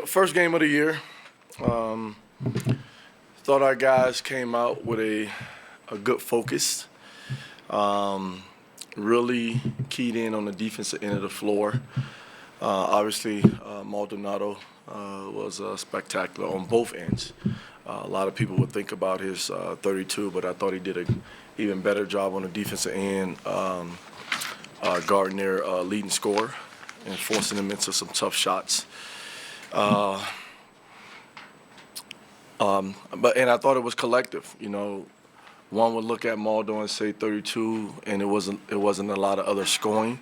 First game of the year. Um, Thought our guys came out with a good focus. Really keyed in on the defensive end of the floor. Obviously, Maldonado was spectacular on both ends. A lot of people would think about his 32, but I thought he did an even better job on the defensive end, guarding their leading scorer and forcing them into some tough shots. And I thought it was collective. One would look at Maldo and say 32, and it wasn't a lot of other scoring.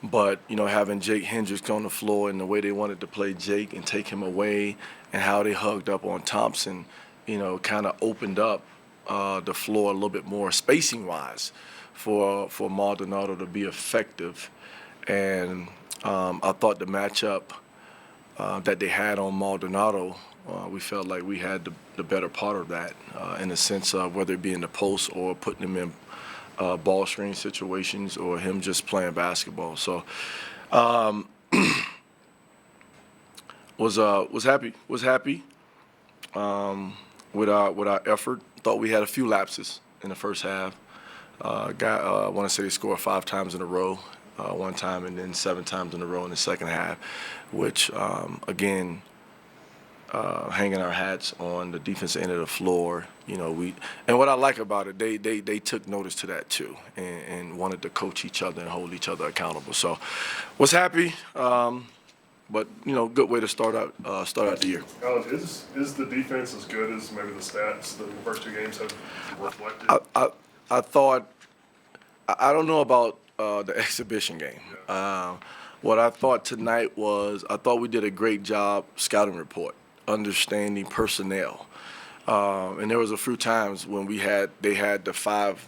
But having Jake Hendricks on the floor and the way they wanted to play Jake and take him away, and how they hugged up on Thompson, kind of opened up the floor a little bit more spacing-wise for Maldonado to be effective. And I thought the matchup that they had on Maldonado, we felt like we had the better part of that in the sense of whether it be in the post or putting him in ball screen situations or him just playing basketball. So was happy with our effort. Thought we had a few lapses in the first half. I want to say they scored 5 times in a row, one time, and then 7 times in a row in the second half, which again, hanging our hats on the defensive end of the floor. And what I like about it, they took notice to that too, and wanted to coach each other and hold each other accountable. So, was happy, but good way to start out the year. Is the defense as good as maybe the stats that the first 2 games have reflected? I thought, I don't know about the exhibition game. What I thought tonight was, I thought we did a great job scouting report, understanding personnel. And there was a few times when they had the 5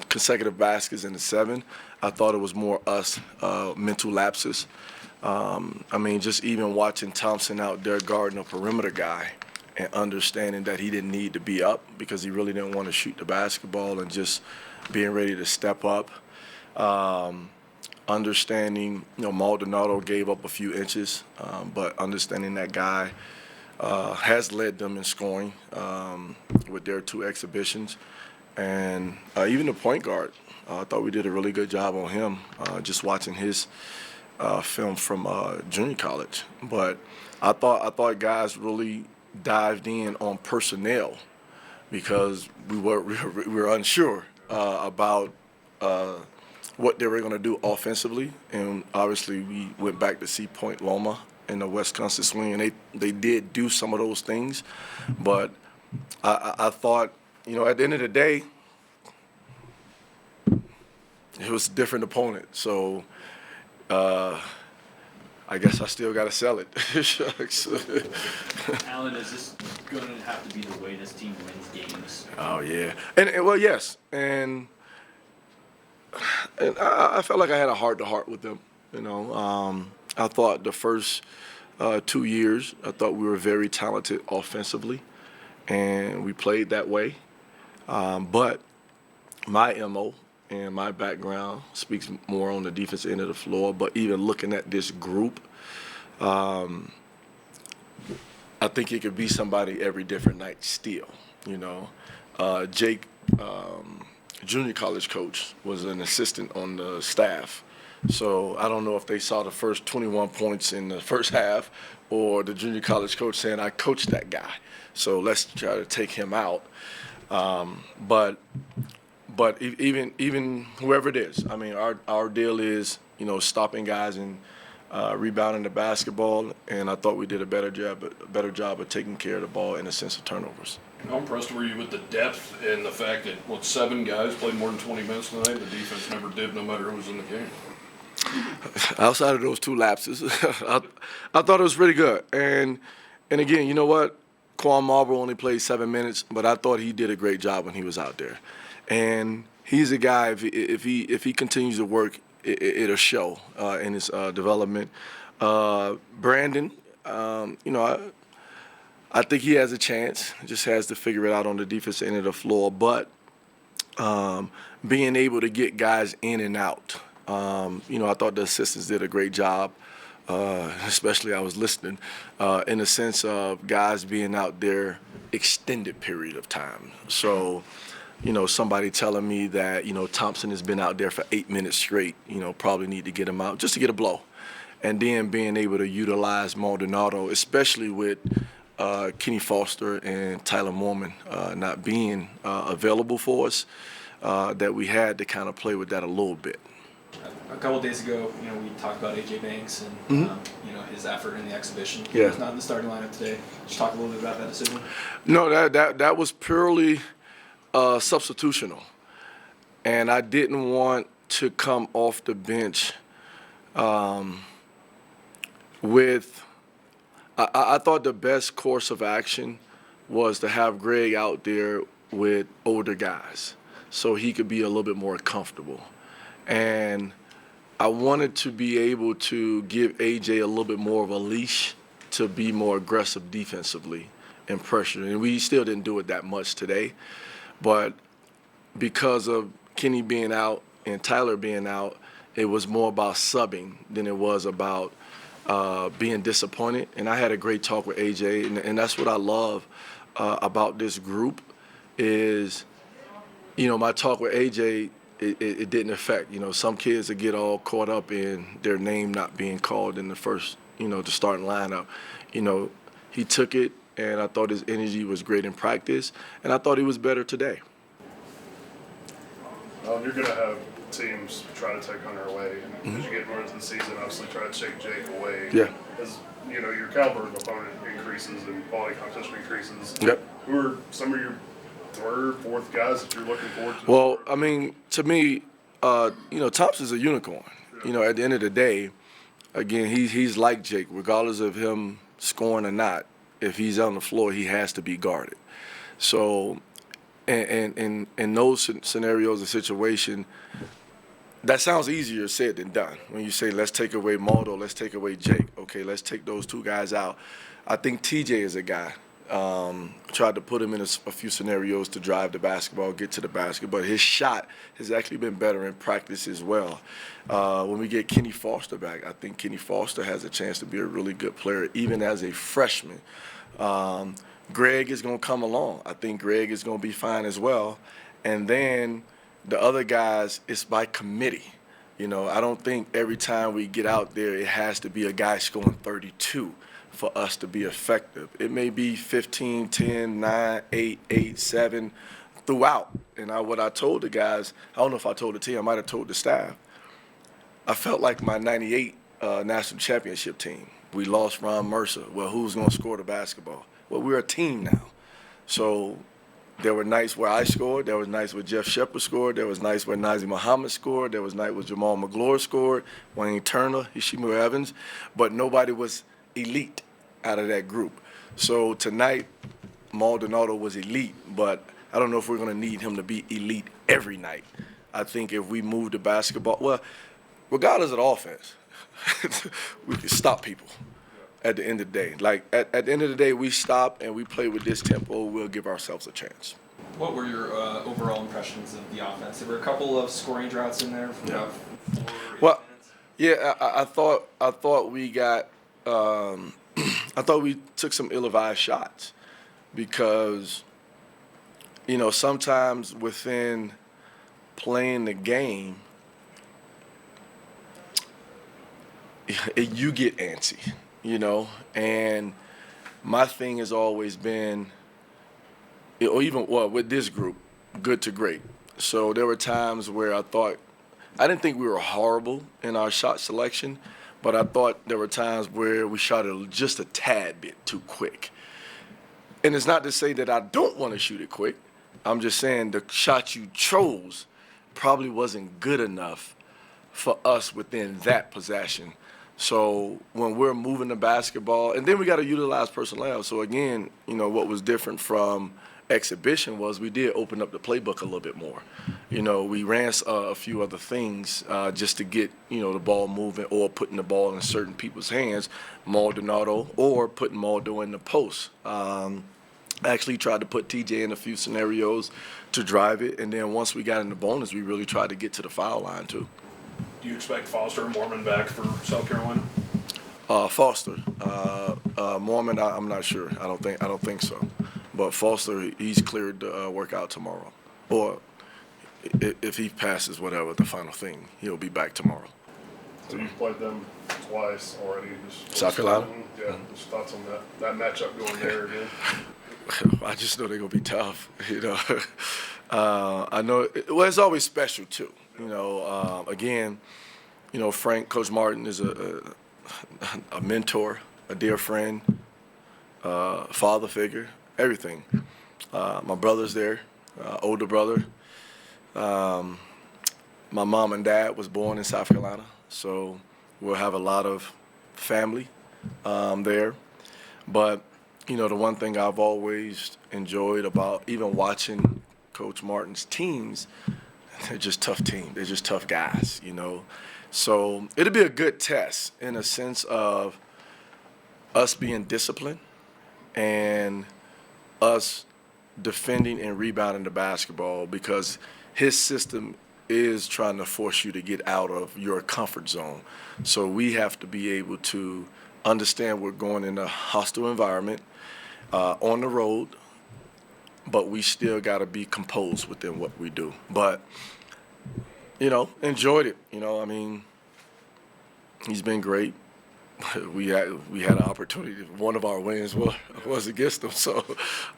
consecutive baskets in the 7. I thought it was more us mental lapses. Just even watching Thompson out there guarding a perimeter guy and understanding that he didn't need to be up because he really didn't want to shoot the basketball, and just being ready to step up. Understanding, Maldonado gave up a few inches, but understanding that guy has led them in scoring with their 2 exhibitions. And even the point guard, I thought we did a really good job on him, just watching his film from junior college. But I thought guys really dived in on personnel because we were unsure about what they were going to do offensively. And obviously we went back to see Point Loma in the Wisconsin swing, and they did do some of those things. But I thought, at the end of the day, it was a different opponent. So I guess I still got to sell it. Shucks. Alan, is this going to have to be the way this team wins games? Oh, yeah. And well, yes. And I felt like I had a heart-to-heart with them. I thought the first 2 years, I thought we were very talented offensively, and we played that way. But my MO and my background speaks more on the defensive end of the floor. But even looking at this group, I think it could be somebody every different night still. Jake, junior college coach, was an assistant on the staff. So I don't know if they saw the first 21 points in the first half, or the junior college coach saying, I coached that guy, so let's try to take him out. But even whoever it is, our deal is, stopping guys and rebounding the basketball, and I thought we did a better job of taking care of the ball in the sense of turnovers. How impressed were you with the depth and the fact that 7 guys played more than 20 minutes tonight? The defense never did, no matter who was in the game. Outside of those 2 lapses, I thought it was pretty good. And again, you know what? Quan Marlboro only played 7 minutes, but I thought he did a great job when he was out there. And he's a guy, if he continues to work, it'll show in his development. Brandon, I think he has a chance. Just has to figure it out on the defensive end of the floor. But being able to get guys in and out, I thought the assistants did a great job especially I was listening, in the sense of guys being out there extended period of time. So, somebody telling me that, Thompson has been out there for 8 minutes straight, probably need to get him out just to get a blow. And then being able to utilize Maldonado, especially with Kenny Foster and Tyler Mormon not being available for us, that we had to kind of play with that a little bit. A couple of days ago, we talked about AJ Banks and his effort in the exhibition. He was not in the starting lineup today. Could you talk a little bit about that decision? No, that was purely substitutional, and I didn't want to come off the bench with. I thought the best course of action was to have Greg out there with older guys, so he could be a little bit more comfortable, and I wanted to be able to give AJ a little bit more of a leash to be more aggressive defensively and pressure. And we still didn't do it that much today. But because of Kenny being out and Tyler being out, it was more about subbing than it was about being disappointed. And I had a great talk with AJ, and that's what I love about this group is, my talk with AJ, it didn't affect. Some kids that get all caught up in their name not being called in the first, the starting lineup. He took it, and I thought his energy was great in practice, and I thought he was better today. You're going to have teams try to take Hunter away, and as you get more into the season, obviously try to take Jake away. Yeah. As your caliber of opponent increases and quality competition increases. Yep. Who are some of your third, fourth guys that you're looking forward to? Well, I mean, to me, Thompson's a unicorn. At the end of the day, again, he's like Jake, regardless of him scoring or not. If he's on the floor, he has to be guarded. So, and in those scenarios, the situation, that sounds easier said than done. When you say, let's take away Maldo, let's take away Jake. Okay, let's take those two guys out. I think TJ is a guy. Tried to put him in a few scenarios to drive the basketball, get to the basket, but his shot has actually been better in practice as well. When we get Kenny Foster back, I think Kenny Foster has a chance to be a really good player, even as a freshman. Greg is going to come along. I think Greg is going to be fine as well. And then the other guys, it's by committee. I don't think every time we get out there, it has to be a guy scoring 32. For us to be effective. It may be 15, 10, 9, 8, 8, 7 throughout. And what I told the guys, I don't know if I told the team, I might have told the staff, I felt like my 98 national championship team. We lost Ron Mercer. Well, who's going to score the basketball? Well, we're a team now. So there were nights where I scored. There was nights where Jeff Shepard scored. There was nights where Nazi Muhammad scored. There was nights where Jamal McGlure scored, Wayne Turner, Hishima Evans. But nobody was elite out of that group. So tonight, Maldonado was elite, but I don't know if we're going to need him to be elite every night. I think if we move the basketball, well, regardless of the offense, we can stop people at the end of the day. Like, at the end of the day, we stop and we play with this tempo, we'll give ourselves a chance. What were your overall impressions of the offense? There were a couple of scoring droughts in there for about 4 or 8 well, minutes. Yeah, I thought we got I thought we took some ill-advised shots because, sometimes within playing the game, you get antsy, and my thing has always been, or even with this group, good to great. So there were times where I didn't think we were horrible in our shot selection, but I thought there were times where we shot it just a tad bit too quick. And it's not to say that I don't want to shoot it quick. I'm just saying the shot you chose probably wasn't good enough for us within that possession. So when we're moving the basketball, and then we got to utilize personnel. So again, what was different from exhibition was we did open up the playbook a little bit more. We ran a few other things just to get, the ball moving or putting the ball in certain people's hands, Maldonado, or putting Maldo in the post. I actually tried to put TJ in a few scenarios to drive it, and then once we got in the bonus, we really tried to get to the foul line too. Do you expect Foster and Mormon back for South Carolina? Foster, Mormon, I'm not sure. I don't think so. But Foster, he's cleared to work out tomorrow, or if he passes whatever the final thing, he'll be back tomorrow. So you've played them twice already. Just South Carolina? Yeah, just thoughts on that matchup going there again. I just know they're gonna be tough. You know, I know. Well, it's always special too. You know, again, you know, Coach Martin is a mentor, a dear friend, father figure, everything. My brother's there, older brother. My mom and dad was born in South Carolina, so we'll have a lot of family there. But you know, the one thing I've always enjoyed about even watching Coach Martin's teams, they're just tough teams. They're just tough guys, you know. So it'll be a good test in a sense of us being disciplined and us defending and rebounding the basketball, because his system is trying to force you to get out of your comfort zone. So we have to be able to understand we're going in a hostile environment, on the road, but we still got to be composed within what we do. But, you know, enjoyed it. You know, I mean, he's been great. We had an opportunity. One of our wins was against him, so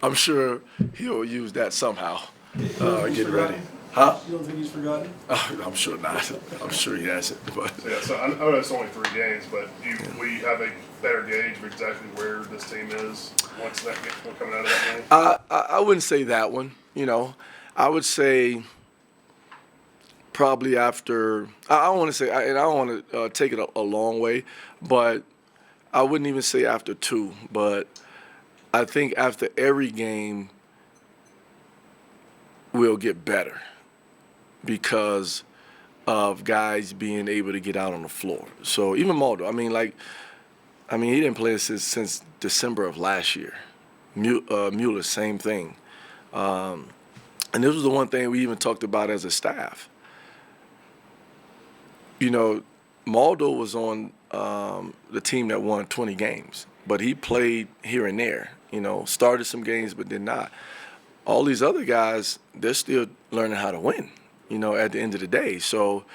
I'm sure he'll use that somehow. Get ready. Huh? You don't think he's forgotten? I'm sure not. I'm sure he hasn't. But Yeah, so I know it's only 3 games, but we have a better gauge of exactly where this team is once that gets coming out of that game. I wouldn't say that one. You know, I would say probably after. I don't want to say, and I don't want to take it a long way, but I wouldn't even say after 2. But I think after every game, we'll get better because of guys being able to get out on the floor. So even Maldo, he didn't play since December of last year. Mueller, same thing. And this was the one thing we even talked about as a staff. You know, Maldo was on the team that won 20 games, but he played here and there. You know, started some games but did not. All these other guys, they're still learning how to win, you know, at the end of the day. So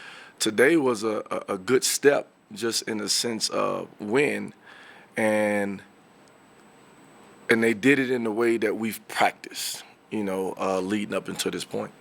today was a good step just in the sense of win, and they did it in the way that we've practiced, you know, leading up until this point.